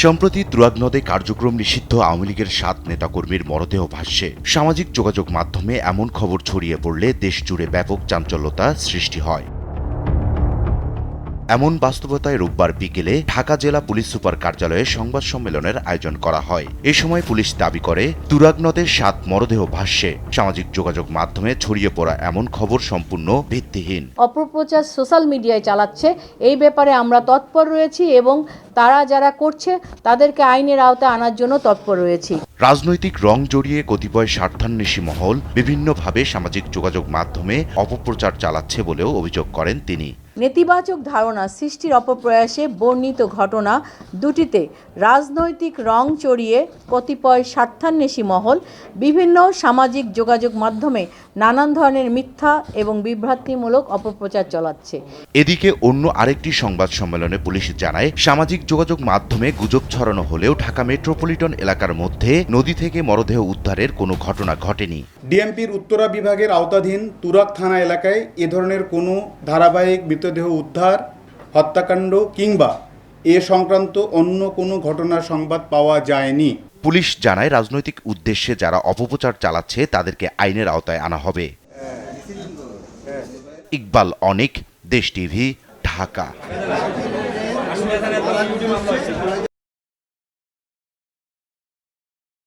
সম্প্রতি তুরাগ নদে কার্যক্রম নিষিদ্ধ আওয়ামী লীগের ৭ নেতাকর্মীর মরদেহ ভাসছে। সামাজিক যোগাযোগ মাধ্যমে এমন খবর ছড়িয়ে পড়লে দেশ জুড়ে ব্যাপক চাঞ্চল্যতা সৃষ্টি হয়। এমন বাস্তবতায় রোববার বিকেলে ঢাকা জেলা পুলিশ সুপার কার্যালয়ে সংবাদ সম্মেলনের আয়োজন করা হয়। এ সময় পুলিশ দাবি করে, তুরাগ নদে ৭ মরদেহ ভাসছে। সামাজিক যোগাযোগ মাধ্যমে ছড়িয়ে পড়া এমন খবর সম্পূর্ণ ভিত্তিহীন। অপপ্রচার সোশ্যাল মিডিয়ায় চালাচ্ছে, এই ব্যাপারে আমরা তৎপর রয়েছি এবং তারা যারা করছে তাদেরকে আইনের আওতায় আনার জন্য তৎপর রয়েছি। রাজনৈতিক রং জড়িয়ে কতিপয় স্বার্থান্বেষী মহল বিভিন্নভাবে সামাজিক যোগাযোগ মাধ্যমে অপপ্রচার চালাচ্ছে বলেও অভিযোগ করেন তিনি। নেতিবাচক ধারণা সৃষ্টির অপপ্রয়াসে বর্ণিত ঘটনা দুটিতে রাজনৈতিক রং চড়িয়ে কতিপয় স্বার্থান্বেষী মহল বিভিন্ন সামাজিক যোগাযোগ মাধ্যমে নানান ধরনের মিথ্যা এবং বিভ্রান্তিমূলক অপপ্রচার চালাচ্ছে। এদিকে অন্য আরেকটি সংবাদ সম্মেলনে পুলিশ জানায়, সামাজিক যোগাযোগ মাধ্যমে গুজব ছড়ানো হলেও ঢাকা মেট্রোপলিটন এলাকার মধ্যে নদী থেকে মরদেহ উদ্ধারের কোনো ঘটনা ঘটেনি। ডিএমপির উত্তরা বিভাগের আওতাধীন তুরাগ থানা এলাকায় এ ধরনের কোনো ধারাবাহিক মৃতদেহ উদ্ধার, হত্যাকাণ্ড কিংবা এ সংক্রান্ত অন্য কোনো ঘটনার সংবাদ পাওয়া যায়নি। পুলিশ জানায়, রাজনৈতিক উদ্দেশ্যে যারা অপপ্রচার চালাচ্ছে তাদেরকে আইনের আওতায় আনা হবে। ইকবাল অনিক, দেশ টিভি, ঢাকা।